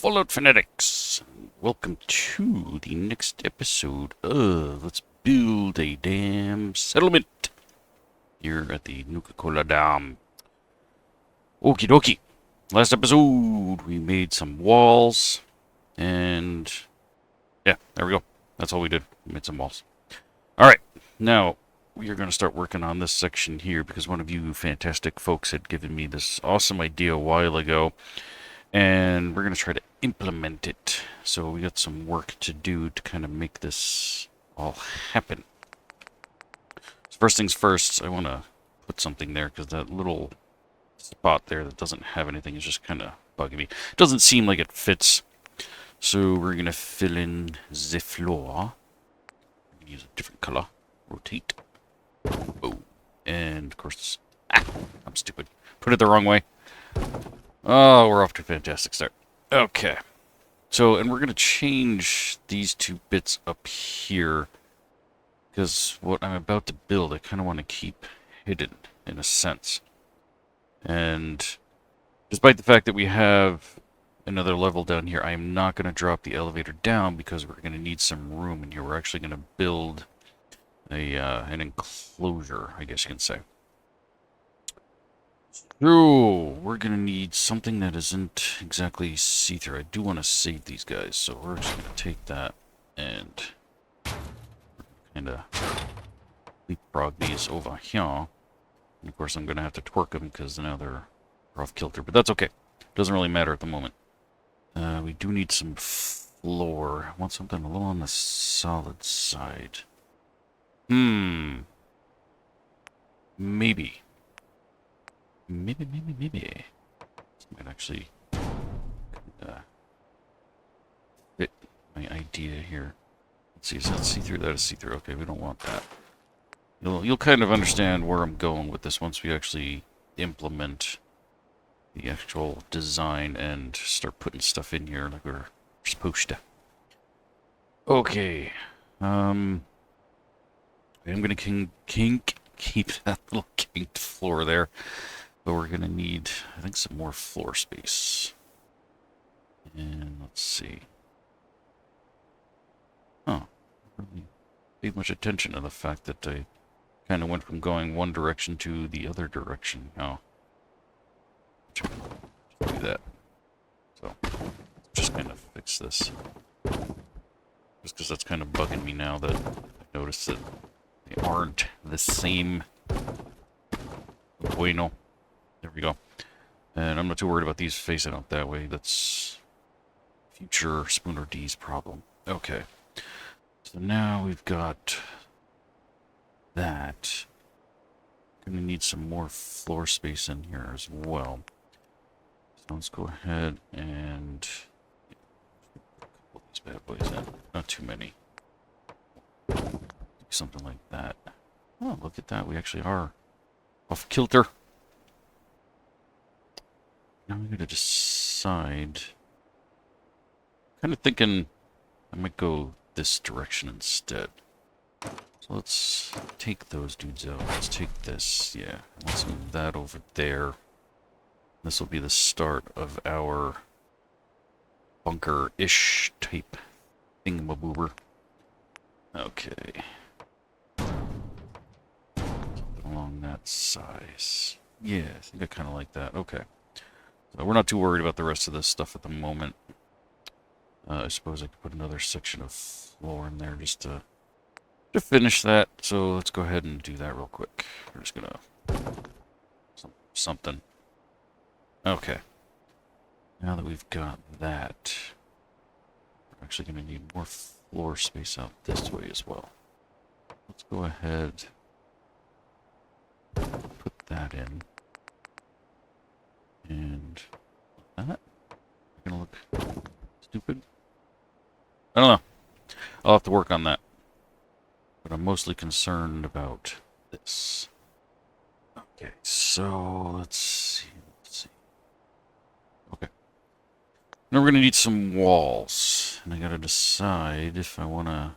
Fallout Fanatics! Welcome to the next episode of Let's Build a Damn Settlement here at the Nuka Dam. Okie dokie. Last episode, we made some walls, and yeah, there we go. That's all we did. We made some walls. Alright, now we are going to start working on this section here because one of you fantastic folks had given me this awesome idea a while ago. And we're going to try to implement it. So we got some work to do to kind of make this all happen. So first things first, I want to put something there because that little spot there that doesn't have anything is just kind of bugging me. It doesn't seem like it fits. So we're going to fill in the floor. I'm going to use a different color. Rotate. Oh. And of course, I'm stupid. Put it the wrong way. Oh, we're off to a fantastic start. Okay. So, and we're going to change these two bits up here. Because what I'm about to build, I kind of want to keep hidden, in a sense. And despite the fact that we have another level down here, I am not going to drop the elevator down because we're going to need some room in here. We're actually going to build an enclosure, I guess you can say. So, we're going to need something that isn't exactly see-through. I do want to save these guys, so we're just going to take that and kind of leapfrog these over here. And of course, I'm going to have to twerk them because now they're off kilter, but that's okay. Doesn't really matter at the moment. We do need some floor. I want something a little on the solid side. Maybe. Maybe. This might actually fit my idea here. Let's see, is that see-through? That is see-through. Okay, we don't want that. You'll kind of understand where I'm going with this once we actually implement the actual design and start putting stuff in here like we're supposed to. Okay. I'm gonna keep that little kinked floor there. But we're going to need, I think, some more floor space. And let's see. Oh, really paid much attention to the fact that I kind of went from going one direction to the other direction. Oh. Just do that. So, just kind of fix this. Just because that's kind of bugging me now that I noticed that they aren't the same. Bueno. There we go. And I'm not too worried about these facing out that way. That's future Spoonerdee's problem. Okay. So now we've got that. Gonna need some more floor space in here as well. So let's go ahead and put a couple of these bad boys in. Not too many. Something like that. Oh, look at that. We actually are off kilter. Now I'm going to decide. Kind of thinking I might go this direction instead. So let's take those dudes out. Let's take this. Yeah. Let's move that over there. This will be the start of our bunker-ish type thingamaboober. Okay. Something along that size. Yeah, I think I kind of like that. Okay. So we're not too worried about the rest of this stuff at the moment. I suppose I could put another section of floor in there just to finish that. So let's go ahead and do that real quick. We're just gonna something. Okay. Now that we've got that, we're actually gonna need more floor space out this way as well. Let's go ahead, put that in. And that gonna look stupid. I don't know. I'll have to work on that. But I'm mostly concerned about this. Okay, so let's see. Okay. Now we're gonna need some walls. And I gotta decide if I wanna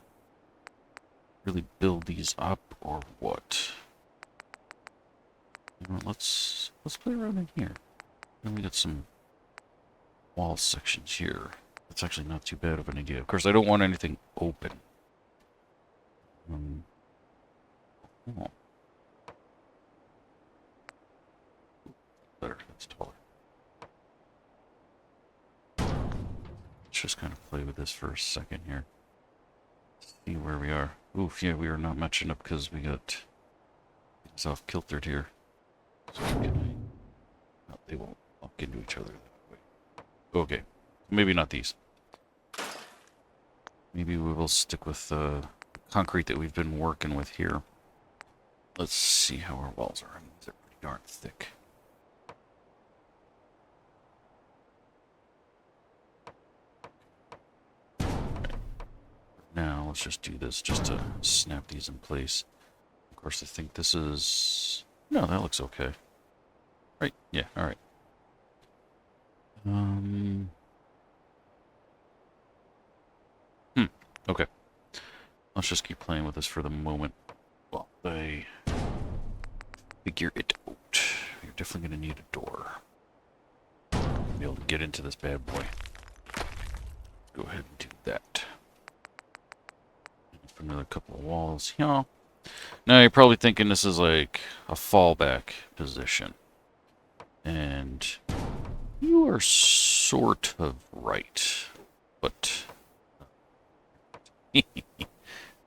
really build these up or what. You know, let's play around in here. Then we got some wall sections here. That's actually not too bad of an idea. Of course, I don't want anything open. Oh. Better, that's taller. Let's just kind of play with this for a second here. See where we are. Oof, yeah, we are not matching up because we got things off kiltered here. So no, they won't lock into each other that way. Okay, maybe not these. Maybe we will stick with concrete that we've been working with here. Let's see how our walls are. I mean, they're pretty darn thick. Now, let's just do this just to snap these in place. Of course, I think this is... No, that looks okay. Right, yeah, alright. Okay. Let's just keep playing with this for the moment. Well, I figure it out. You're definitely going to need a door. Be able to get into this bad boy. Go ahead and do that. Put another couple of walls here. Now you're probably thinking this is like a fallback position. And you are sort of right. But...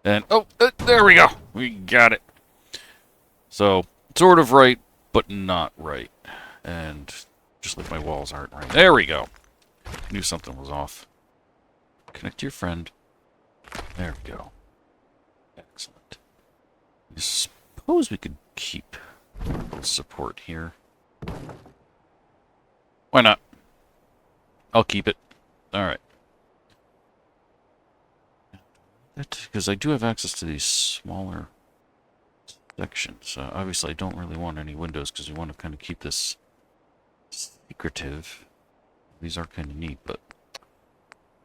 and, oh, there we go. We got it. So, sort of right, but not right. And just like my walls aren't right. There we go. Knew something was off. Connect to your friend. There we go. Excellent. I suppose we could keep a little support here. Why not? I'll keep it. Alright. Because I do have access to these smaller sections. Obviously, I don't really want any windows because we want to kind of keep this secretive. These are kind of neat, but...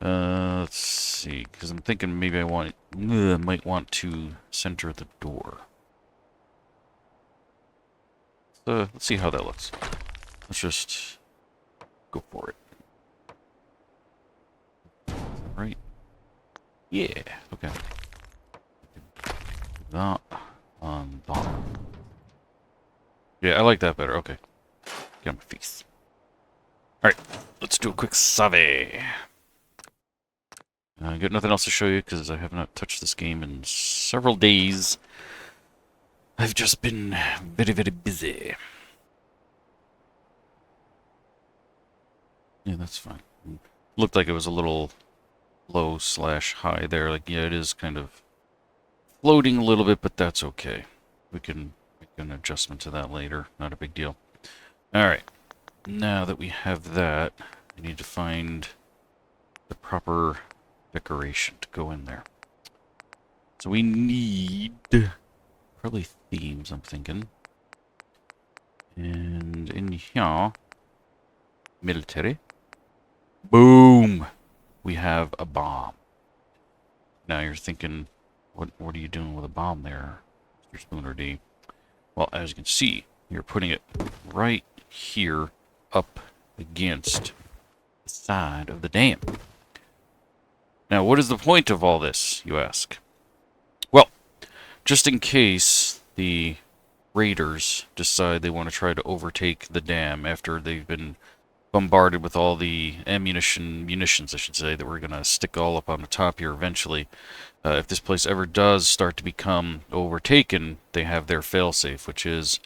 let's see, because I'm thinking maybe I might want to center the door. So, let's see how that looks. Let's just go for it. Right? Yeah, okay. That on that. Yeah, I like that better. Okay. Get on my face. Alright, let's do a quick survey. I got nothing else to show you because I have not touched this game in several days. I've just been very, very busy. Yeah, that's fine. Looked like it was a little low / high there. Like, yeah, it is kind of floating a little bit, but that's okay. We can make an adjustment to that later. Not a big deal. Alright. Now that we have that, we need to find the proper decoration to go in there. So we need probably themes, I'm thinking. And in here, military. Boom! We have a bomb. Now you're thinking, what are you doing with a bomb there, Mr. Spoonerdee? Well, as you can see, you're putting it right here up against the side of the dam. Now, what is the point of all this, you ask? Well, just in case the raiders decide they want to try to overtake the dam after they've been bombarded with all the munitions, I should say, that we're going to stick all up on the top here eventually. If this place ever does start to become overtaken, they have their failsafe, which is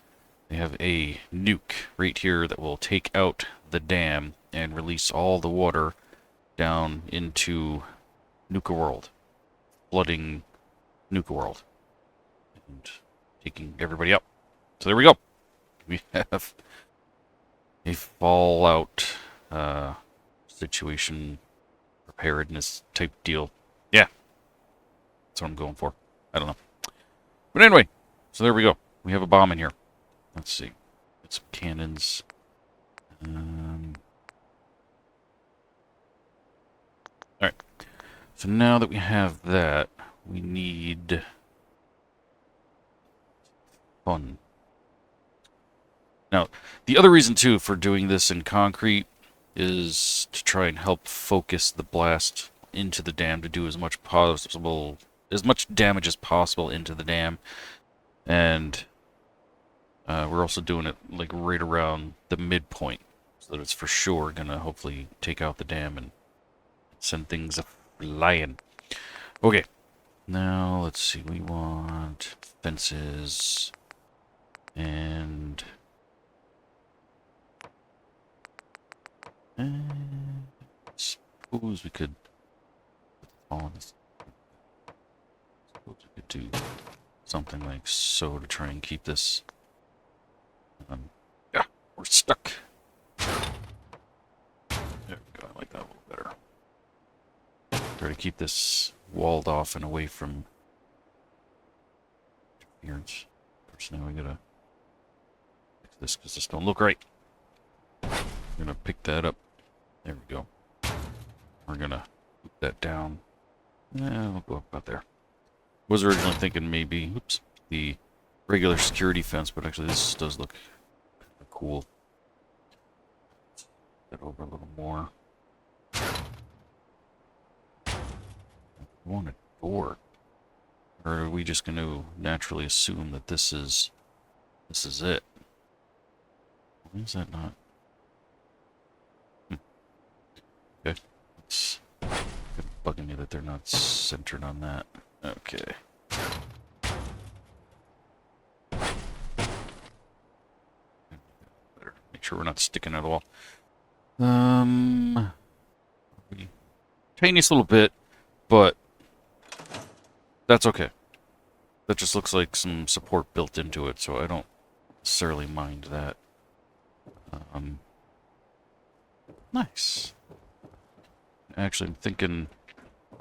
they have a nuke right here that will take out the dam and release all the water down into Nuka World, flooding Nuka World, and taking everybody out. So there we go. We have a fallout situation preparedness type deal. Yeah, that's what I'm going for. I don't know. But anyway, so there we go. We have a bomb in here. Let's see. Get some cannons. Alright. So now that we have that, we need fun. Now, the other reason, too, for doing this in concrete is to try and help focus the blast into the dam to do as much damage as possible into the dam. And we're also doing it like right around the midpoint, so that it's for sure gonna hopefully take out the dam and send things flying. Okay, now let's see. We want fences and suppose we could suppose we could do something like so to try and keep this. Yeah, we're stuck. There we go. I like that a little better. Try to keep this walled off and away from interference. First, now we gotta fix this because this don't look right. We're gonna pick that up. There we go. We're gonna put that down. We'll go up about there. Was originally thinking maybe, oops, the regular security fence, but actually this does look kind of cool. That over a little more. I want a door. Or are we just going to naturally assume that this is it? Why is that not? Okay. It's bugging me that they're not centered on that. Okay. Better make sure we're not sticking at all. Tiniest little bit, but that's okay. That just looks like some support built into it, so I don't necessarily mind that. Nice. Actually, I'm thinking I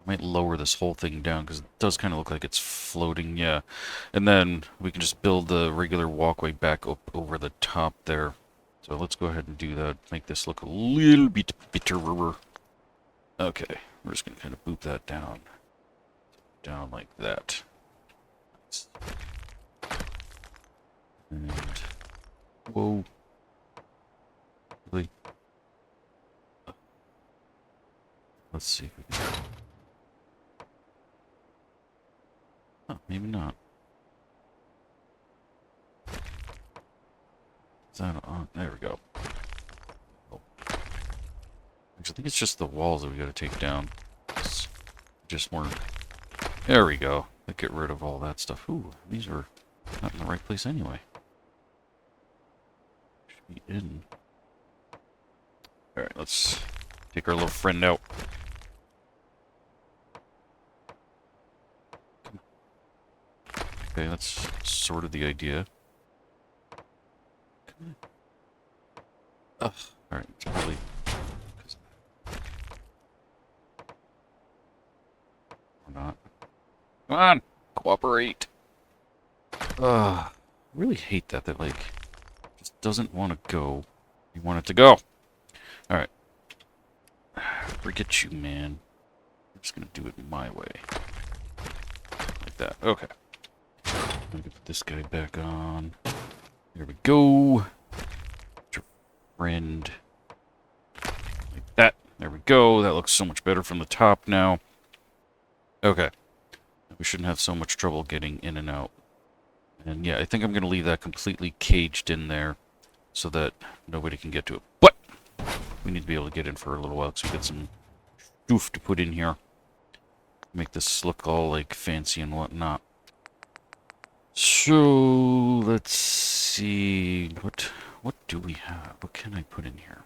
might lower this whole thing down because it does kind of look like it's floating, yeah. And then we can just build the regular walkway back up over the top there. So let's go ahead and do that. Make this look a little bit bitterer. Okay, we're just going to kind of boot that down. Down like that. And whoa. Really? Let's see if we can. Oh, maybe not. Is that on? There we go. Oh. Actually, I think it's just the walls that we gotta take down. It's just more. There we go. Let's get rid of all that stuff. Ooh, these are not in the right place anyway. Should be in. Alright, let's take our little friend out. Okay, that's sort of the idea. Ugh, alright, it's probably... Or not. Come on! Cooperate! Ugh, I really hate that, like, just doesn't want to go. You want it to go! Alright. Forget you, man. I'm just gonna do it my way. Like that. Okay. I'm gonna put this guy back on. There we go. Put your friend. Like that. There we go. That looks so much better from the top now. Okay. We shouldn't have so much trouble getting in and out. And yeah, I think I'm gonna leave that completely caged in there so that nobody can get to it. But we need to be able to get in for a little while because we get some stuff to put in here. Make this look all like fancy and whatnot. So let's see, what do we have? What can I put in here?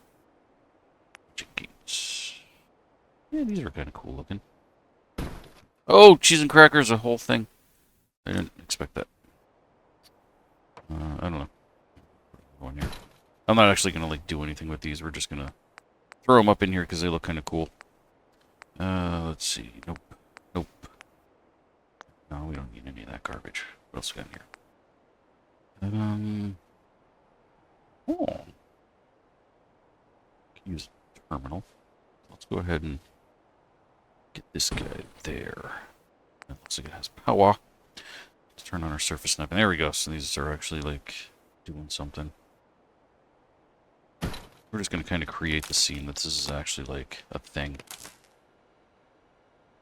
Gates. Yeah, these are kind of cool looking. Oh, cheese and crackers, a whole thing. I didn't expect that. I don't know. One here. I'm not actually gonna like do anything with these. We're just gonna throw them up in here because they look kind of cool. Let's see. Nope. Nope. No, we don't need any of that garbage. What else we got in here? Oh. Use terminal. Let's go ahead and get this guy there. That looks like it has power. Let's turn on our surface snap. And there we go. So these are actually like doing something. We're just going to kind of create the scene that this is actually like a thing.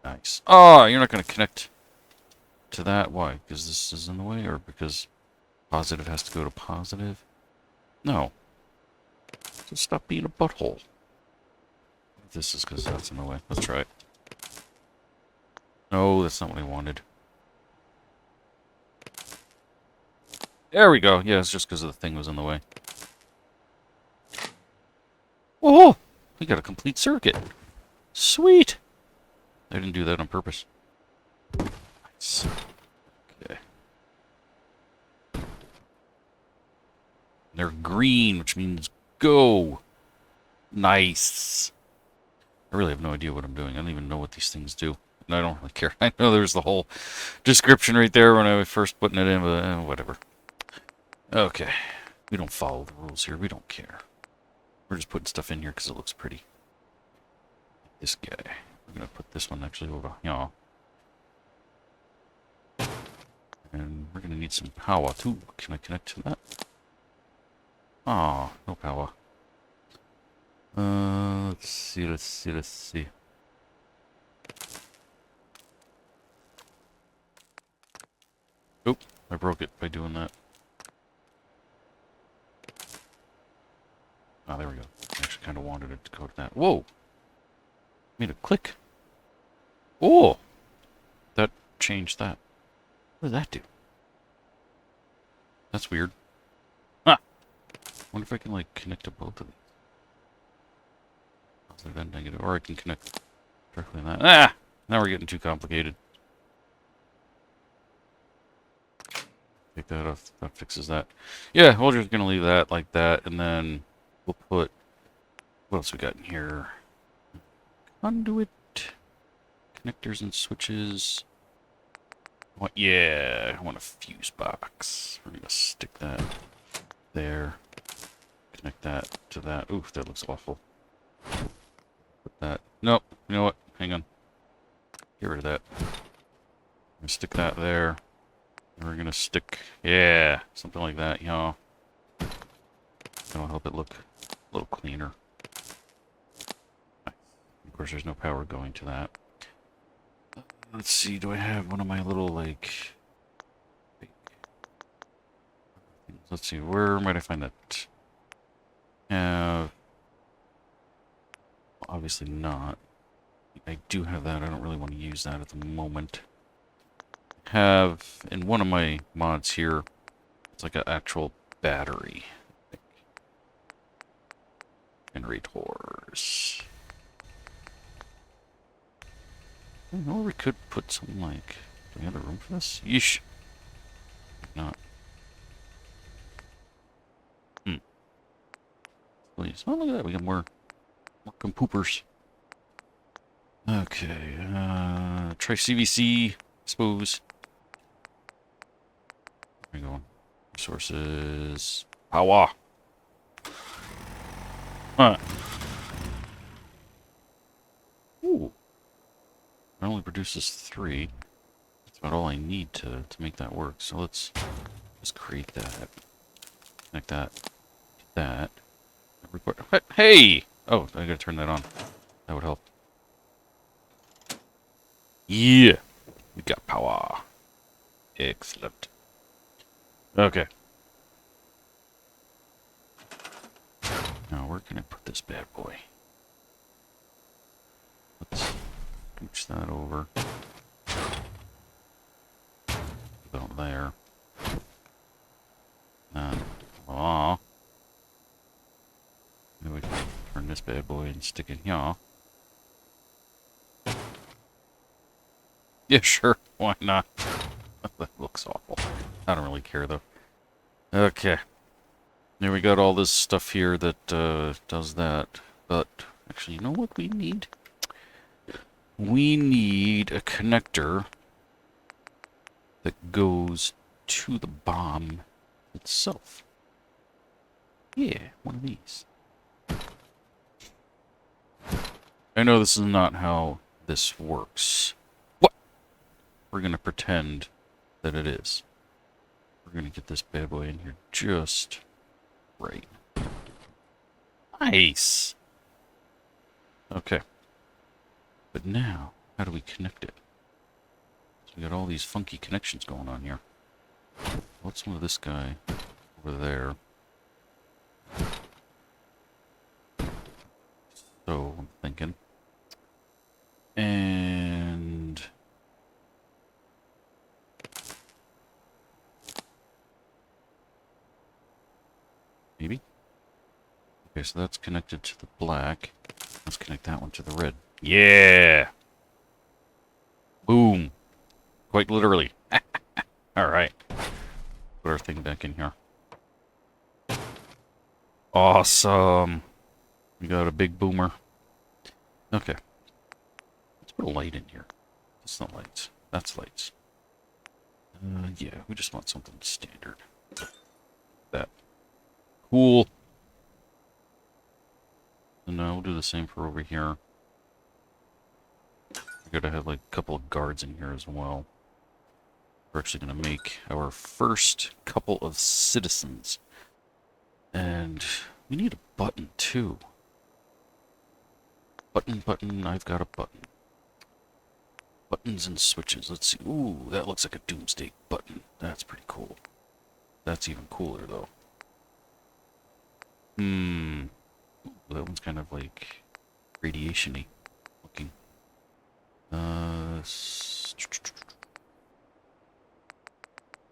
Nice. Oh, you're not going to connect to that? Why? Because this is in the way, or because positive has to go to positive? No. So stop being a butthole. This is because that's in the way. Let's try it. No, that's not what I wanted. There we go. Yeah, it's just because the thing was in the way. Oh! We got a complete circuit. Sweet! I didn't do that on purpose. Nice. Okay. They're green, which means go. Nice. I really have no idea what I'm doing. I don't even know what these things do. And I don't really care. I know there's the whole description right there when I was first putting it in, but whatever. Okay. We don't follow the rules here. We don't care. We're just putting stuff in here because it looks pretty. This guy. We're going to put this one actually over here. And we're going to need some power too. Can I connect to that? Oh, no power. Let's see. Oop, I broke it by doing that. Oh, there we go. I actually kind of wanted it to go to that. Whoa! Made a click. Oh! That changed that. What did that do? That's weird. Ah! Wonder if I can, like, connect to both of these. Positive and negative. Or I can connect directly on that. Ah! Now we're getting too complicated. Take that off. That fixes that. Yeah, we're just gonna leave that like that, and then we'll put... What else we got in here? Conduit. Connectors and switches. What? Yeah, I want a fuse box. We're gonna stick that there. Connect that to that. Oof, that looks awful. Put that. Nope. You know what? Hang on. Get rid of that. I'm gonna stick that there. And we're gonna stick, yeah, something like that, you know. That'll help it look a little cleaner. Of course, there's no power going to that. Let's see, do I have one of my little, like... Let's see, where might I find that? Obviously not. I do have that, I don't really want to use that at the moment. Have, in one of my mods here, it's like an actual battery. Generators. I don't know, we could put something like... Do we have the room for this? Yeesh. Not. Please. Oh, look at that. We got more compoopers. Okay. Try CVC, I suppose. Where are we going? Resources. Power. Huh. Ooh. It only produces 3. That's about all I need to make that work. So let's just create that. Connect that to that. Record. What? Hey! Oh, I gotta turn that on. That would help. Yeah! We got power. Excellent. Okay. Now, where can I put this bad boy? Let's scooch that over. About there. Aw. Maybe we can turn this bad boy and stick it here. Yeah, sure. Why not? That looks awful. I don't really care, though. Okay. Now we got all this stuff here that does that. But, actually, you know what we need? We need a connector that goes to the bomb itself. Yeah, one of these. I know this is not how this works. What? We're going to pretend that it is. We're going to get this bad boy in here just right. Nice. Okay. But now, how do we connect it? So we got all these funky connections going on here. What's one of this guy over there? So, I'm thinking. And... maybe? Okay, so that's connected to the black. Let's connect that one to the red. Yeah! Boom! Quite literally. Alright. Put our thing back in here. Awesome! We got a big boomer. Okay. Let's put a light in here. That's not lights. That's lights. Yeah, we just want something standard. That. Cool. And now we'll do the same for over here. We gotta have like a couple of guards in here as well. We're actually gonna make our first couple of citizens. And we need a button too. Button, I've got a button. Buttons and switches. Let's see. Ooh, that looks like a doomsday button. That's pretty cool. That's even cooler though. Ooh, that one's kind of like radiation-y looking.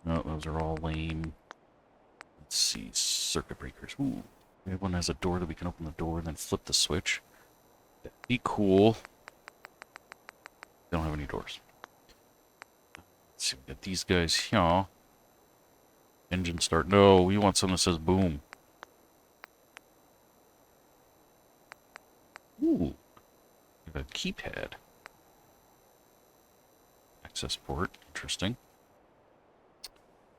No, those are all lame. Let's see. Circuit breakers. Ooh. One has a door that we can open the door and then flip the switch. That'd be cool. They don't have any doors. Let's see, we got these guys here. Engine start. No, we want something that says boom. Ooh. We have a keypad. Access port. Interesting.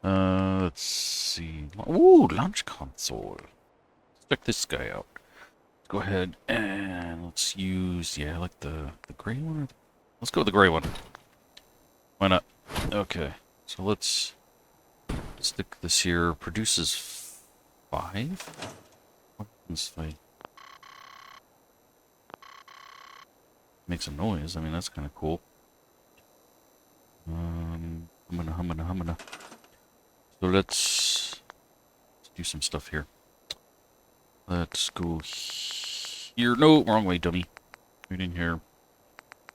Let's see. Ooh, launch console. Let's check this guy out. Let's go ahead and let's use, yeah, I like the gray one. Let's go with the gray one. Why not? Okay. So let's stick this here. Produces 5? What happens if I... makes a noise. I mean, that's kind of cool. Humming. So let's do some stuff here. Let's go here. No, wrong way, dummy. Right in here.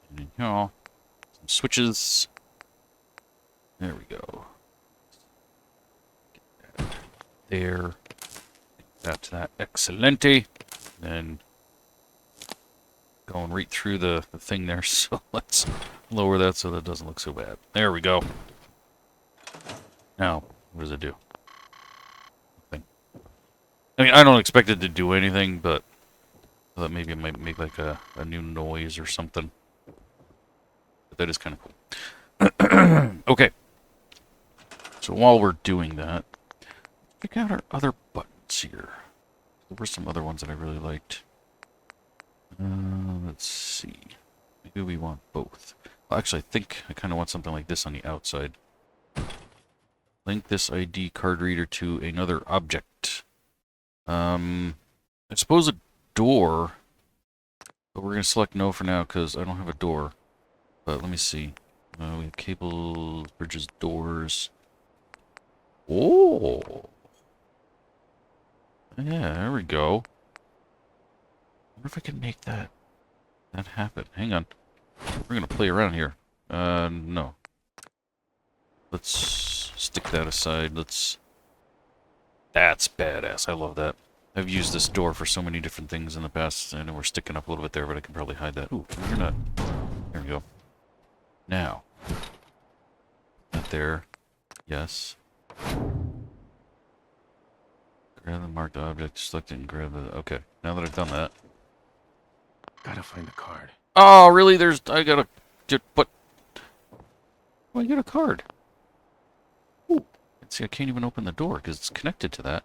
And in here. Some switches. There we go. Get that there. That's that. Excellente. Then going right through the thing there. So let's lower that so that doesn't look so bad. There we go. Now, what does it do? Nothing. I mean, I don't expect it to do anything, but I thought maybe it might make like a new noise or something. But that is kind of cool. Okay. So while we're doing that, check out our other buttons here. There were some other ones that I really liked. Let's see. Maybe we want both. Well, actually, I think I kind of want something like this on the outside. Link this ID card reader to another object. I suppose a door, but we're going to select no for now because I don't have a door. But let me see. We have cables, bridges, doors. Oh! Yeah, there we go. I wonder if I can make that happen. Hang on. We're going to play around here. No. Let's stick that aside. That's badass. I love that. I've used this door for so many different things in the past. I know we're sticking up a little bit there, but I can probably hide that. Ooh, you're not. There we go. Now. Not there. Yes. Grab the marked object, select it, and grab the... Okay, now that I've done that. Gotta find the card. Oh, really? I gotta... But... Oh, I got a card. Ooh. See, I can't even open the door because it's connected to that.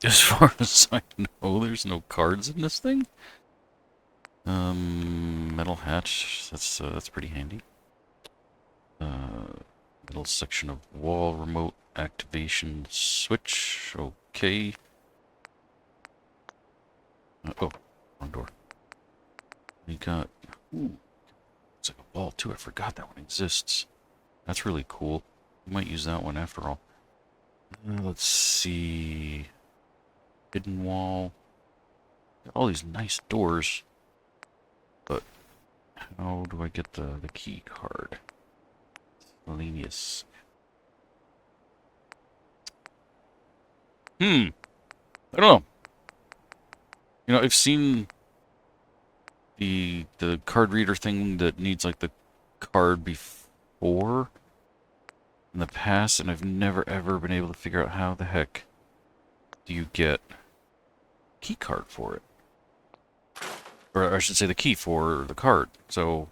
As far as I know, there's no cards in this thing. Metal hatch. That's pretty handy. Middle section of wall remote activation switch. Okay. Oh, wrong door. We got... Ooh, it's like a vault, too. I forgot that one exists. That's really cool. We might use that one after all. Let's see... Hidden wall. Got all these nice doors. But how do I get the key card? Miscellaneous. I don't know. You know, I've seen the card reader thing that needs like the card before in the past, and I've never ever been able to figure out how the heck do you get key card for it. Or I should say the key for the card. So,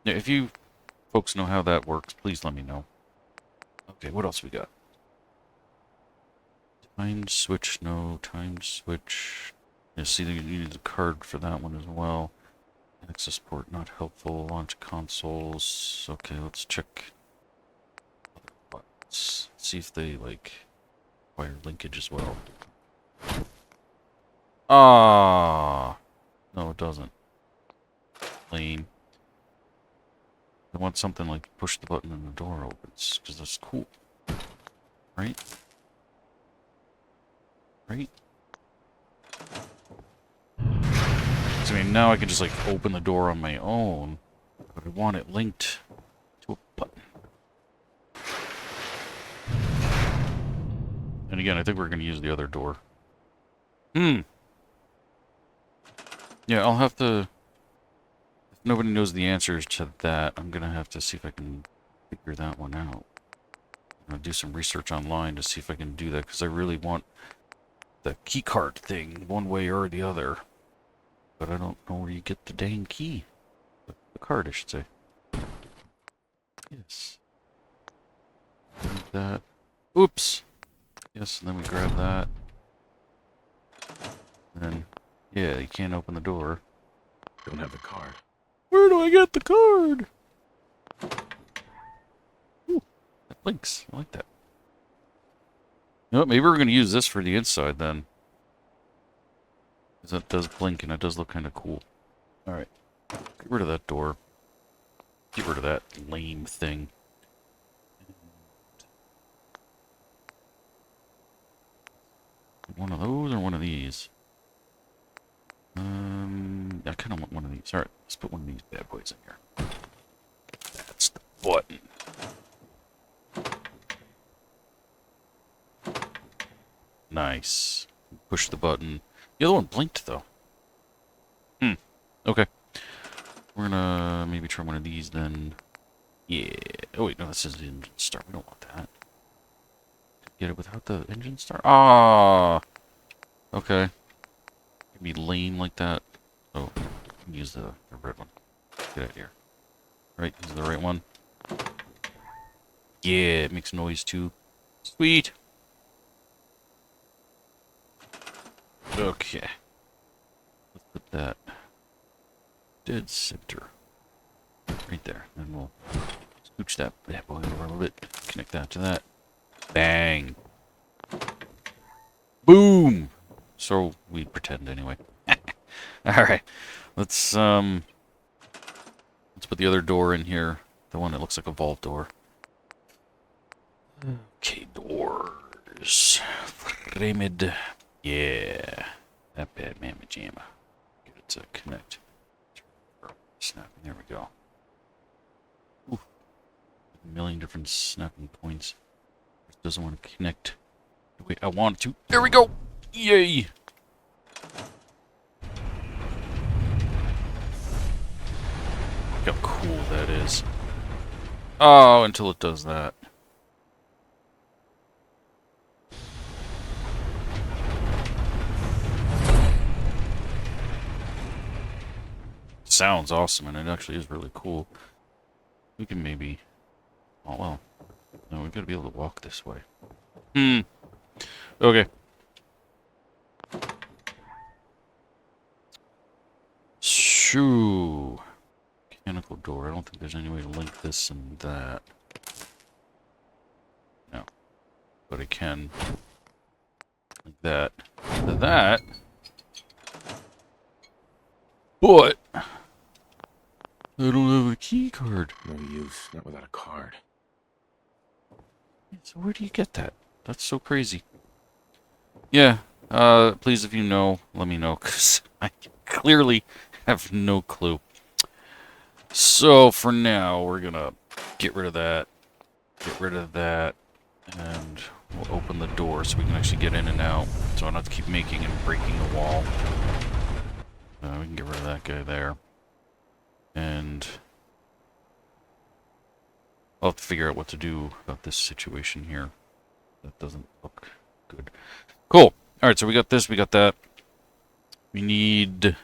yeah, if you folks know how that works, please let me know. Okay, what else we got? Time switch, no. Time switch. Yeah, see, you need the card for that one as well. Access port, not helpful. Launch consoles. Okay, let's check. Let's see if they, like, require linkage as well. Ah! No, it doesn't. Lame. I want something like push the button and the door opens, because that's cool. Right? Right? So, I mean, now I can just, like, open the door on my own, but I want it linked to a button. And again, I think we're going to use the other door. Yeah, I'll have to... If nobody knows the answers to that, I'm going to have to see if I can figure that one out. I'm going to do some research online to see if I can do that, because I really want the keycard thing one way or the other. But I don't know where you get the dang key. The card, I should say. Yes. Like that. Oops! Yes, and then we grab that. And then, yeah, you can't open the door. Don't have the card. Where do I get the card? Ooh, that blinks. I like that. You know what, maybe we're going to use this for the inside then. Because that does blink and it does look kind of cool. Alright. Get rid of that door. Get rid of that lame thing. One of those or one of these? I kind of want one of these. Alright, let's put one of these bad boys in here. That's the button. Nice. Push the button. The other one blinked, though. Okay. We're gonna maybe try one of these, then. Yeah. Oh, wait, no, this is the engine start. We don't want that. Get it without the engine start? Ah! Okay. It'd be lame like that. Oh, use the red one. Get out of here. Right, use the right one. Yeah, it makes noise too. Sweet! Okay. Let's put that dead center. Right there. And we'll scooch that bad boy over a little bit. Connect that to that. Bang! Boom! So we pretend anyway. Alright. Let's put the other door in here. The one that looks like a vault door. Okay, doors. Framed. Yeah. That bad mamma jamma. Get it to connect. Snapping. There we go. Ooh. A million different snapping points. It doesn't want to connect the way I want it to. There we go! Yay! Look how cool that is. Oh, until it does that. Sounds awesome, and it actually is really cool. We can maybe... Oh, well. No, we've got to be able to walk this way. Okay. Shoo. Mechanical door. I don't think there's any way to link this and that. No. But I can link that to that. But I don't have a key card. No use, not without a card. So where do you get that? That's so crazy. Yeah, please, if you know, let me know, because I clearly have no clue. So, for now, we're gonna get rid of that, and we'll open the door so we can actually get in and out, so I don't have to keep making and breaking the wall. We can get rid of that guy there. And I'll have to figure out what to do about this situation here. That doesn't look good. Cool. Alright, so we got this, we got that. We need... I'm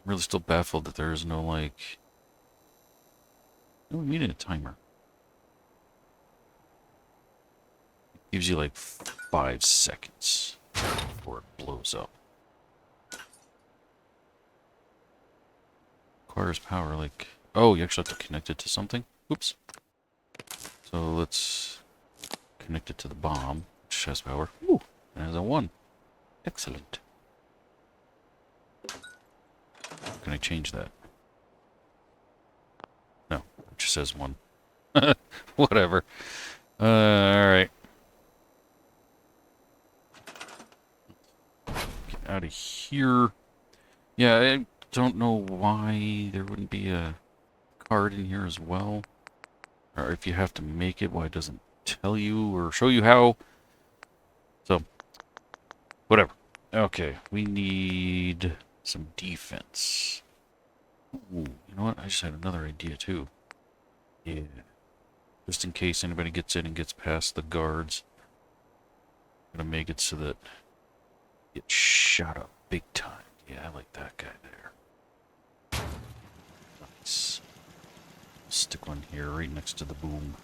really still baffled that there is no, like... No, we needed a timer. It gives you, like, 5 seconds before it blows up. Requires power, like... Oh, you actually have to connect it to something? Oops. So let's connect it to the bomb, which has power. Ooh, it has a 1. Excellent. Can I change that? No, it just says 1. Whatever. Alright. Get out of here. Yeah, I don't know why there wouldn't be a card in here as well. Or if you have to make it, why it doesn't tell you or show you how. So, whatever. Okay, we need some defense. Ooh, you know what? I just had another idea too. Yeah. Just in case anybody gets in and gets past the guards. I'm gonna make it so that it gets shot up big time. Yeah, I like that guy there. Nice. Stick one here right next to the boom.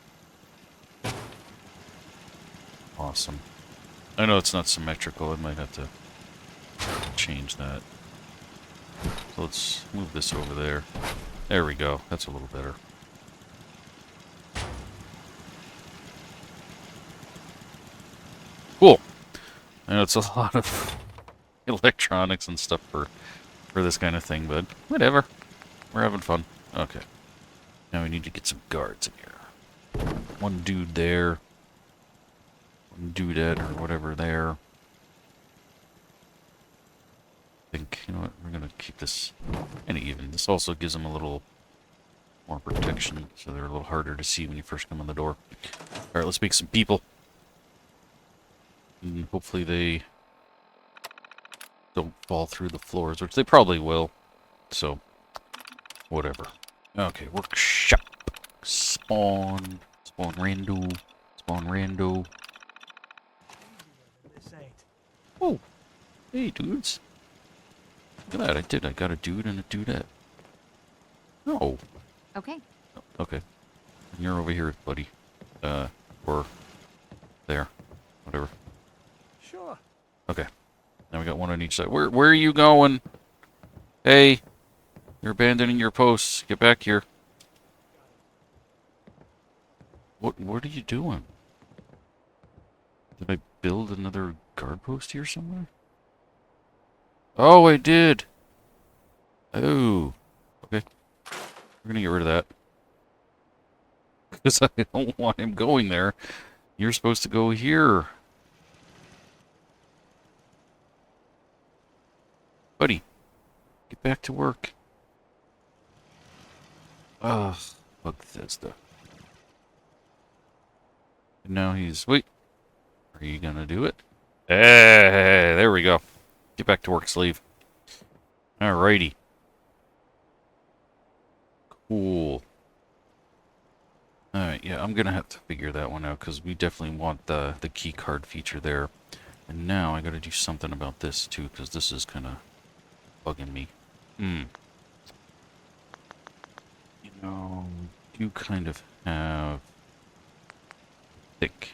Awesome. I know it's not symmetrical. I might have to change that. So let's move this over there. There we go. That's a little better. Cool. I know it's a lot of electronics and stuff for this kind of thing, but whatever. We're having fun. Okay. Now we need to get some guards in here. One dude there. One dudette or whatever there. I think, you know what, we're going to keep this kind of even. This also gives them a little more protection, so they're a little harder to see when you first come in the door. Alright, let's make some people. And hopefully they don't fall through the floors, which they probably will. So, whatever. Okay, workshop. Spawn. Spawn rando. Spawn rando. Oh, hey dudes. Look at that, I did. I got a dude and a dudette. Oh. Okay. Oh, okay. And you're over here, buddy. Or there. Whatever. Sure. Okay. Now we got one on each side. Where are you going? Hey. You're abandoning your posts. Get back here. What are you doing? Did I build another guard post here somewhere? Oh, I did. Oh. Okay. We're gonna get rid of that. Because I don't want him going there. You're supposed to go here. Buddy. Get back to work. Ugh. Fuck Bethesda. And now he's... Wait. Are you gonna do it? Hey, there we go. Get back to work, sleeve. Alrighty. Cool. Alright, yeah, I'm gonna have to figure that one out, because we definitely want the key card feature there. And now I gotta do something about this, too, because this is kind of bugging me. You know, you kind of have... thick.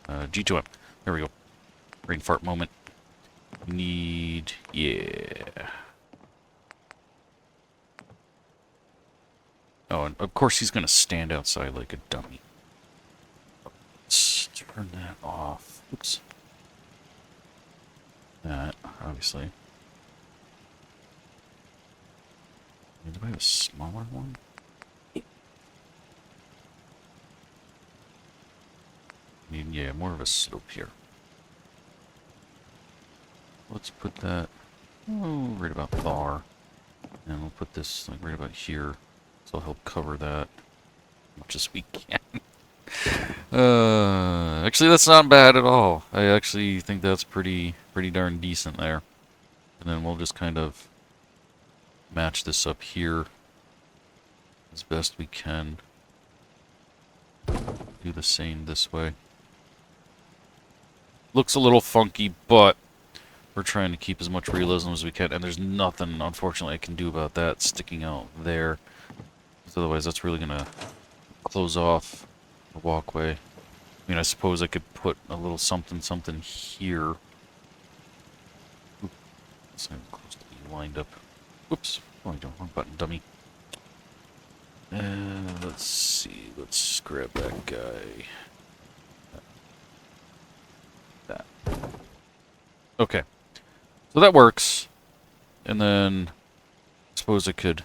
G2M. There we go. Brain fart moment. We need... yeah. Oh, and of course he's going to stand outside like a dummy. Let's turn that off. Oops. That. obviously. Do I have a smaller one? Yeah, more of a slope here. Let's put that right about there. And we'll put this like right about here. So I'll help cover that as much as we can. Actually, that's not bad at all. I actually think that's pretty darn decent there. And then we'll just kind of match this up here as best we can. Do the same this way. Looks a little funky, but we're trying to keep as much realism as we can, and there's nothing, unfortunately, I can do about that sticking out there. Because otherwise, that's really going to close off the walkway. I mean, I suppose I could put a little something here. Oop, it's not even close to being lined up. Whoops. Oh, I don't. Wrong button, dummy. Let's see. Let's grab that guy. That. Okay. So that works. And then I suppose I could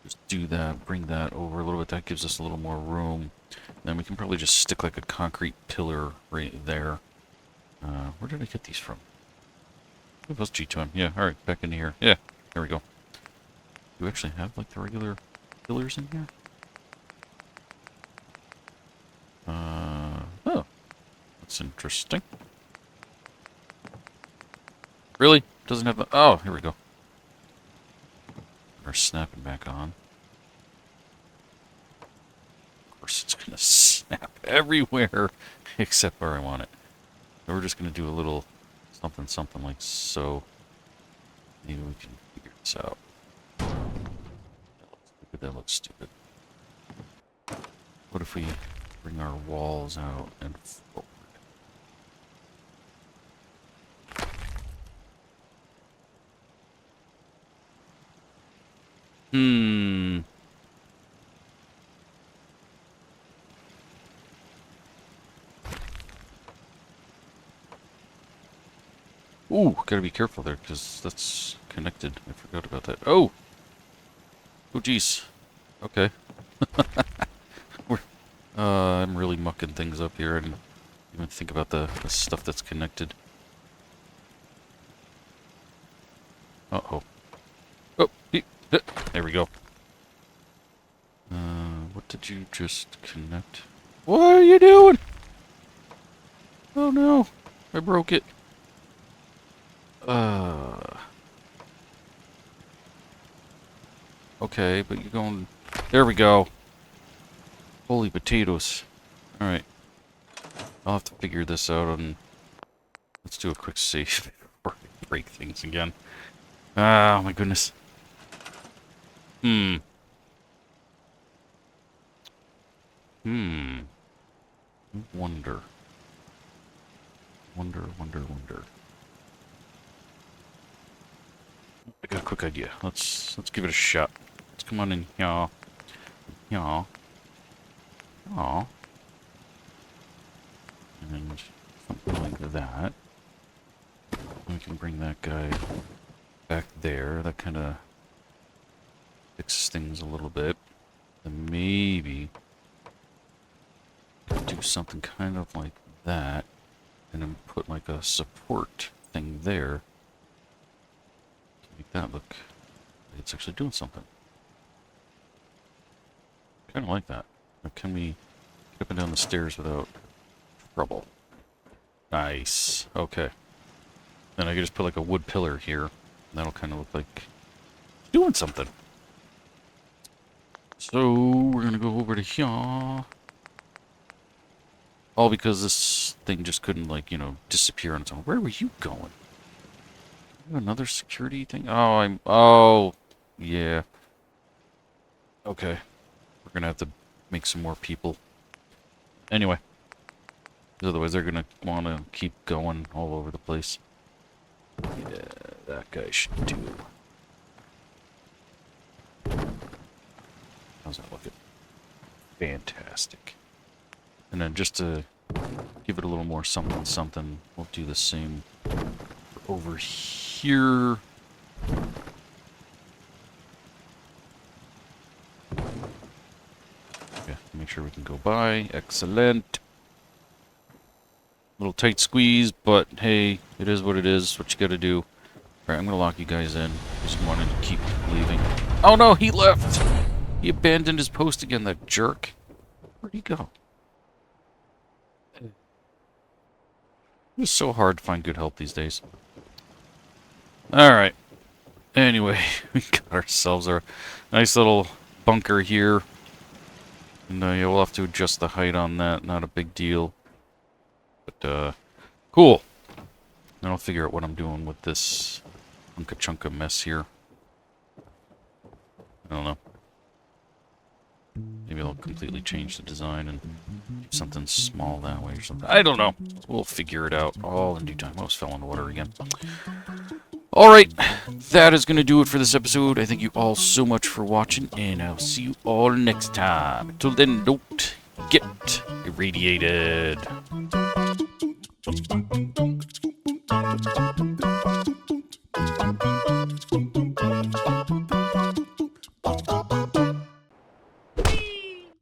just do that, bring that over a little bit. That gives us a little more room. And then we can probably just stick like a concrete pillar right there. Where did I get these from? It was G2M. Yeah, alright, back in here. Yeah, there we go. Do we actually have like the regular pillars in here? Oh. That's interesting. Really? Doesn't have the... Oh, here we go. We're snapping back on. Of course, it's going to snap everywhere except where I want it. So we're just going to do a little something like so. Maybe we can figure this out. That looks stupid. What if we bring our walls out and forward? Ooh, gotta be careful there, because that's connected. I forgot about that. Oh! Oh, jeez. Okay. I'm really mucking things up here. I didn't even think about the stuff that's connected. Uh-oh. Oh, there we go. What did you just connect? What are you doing? Oh no, I broke it. Okay, but you're going... There we go. Holy potatoes. Alright. I'll have to figure this out and... Let's do a quick save before I break things again. Oh my goodness. Wonder. I got a quick idea. Let's give it a shot. Let's come on in here. Yeah. Aw. And something like that. We can bring that guy back there. That kind of fixes things a little bit. And maybe do something kind of like that. And then put like a support thing there. To make that look like it's actually doing something. Kind of like that. Or can we get up and down the stairs without trouble? Nice. Okay. Then I could just put like a wood pillar here. And that'll kind of look like doing something. So we're going to go over to here. All because this thing just couldn't, like, you know, disappear on its own. Where were you going? Another security thing? Oh, oh, yeah. Okay. We're gonna have to make some more people. Anyway. Otherwise they're gonna want to keep going all over the place. Yeah, that guy should do. How's that looking? Fantastic. And then just to give it a little more something, we'll do the same for over here. Okay, make sure we can go by. Excellent. Little tight squeeze, but hey, it is what it is. What you gotta do. Alright, I'm gonna lock you guys in. Just wanted to keep leaving. Oh no, he left! He abandoned his post again, that jerk. Where'd he go? It's so hard to find good help these days. Alright. Anyway, we got ourselves our nice little bunker here. And yeah, we'll have to adjust the height on that. Not a big deal. But, cool. Then I'll figure out what I'm doing with this chunka mess here. I don't know. Maybe I'll completely change the design and do something small that way or something. I don't know. We'll figure it out all in due time. I almost fell in the water again. Alright, that is going to do it for this episode. I thank you all so much for watching, and I'll see you all next time. Until then, don't get irradiated.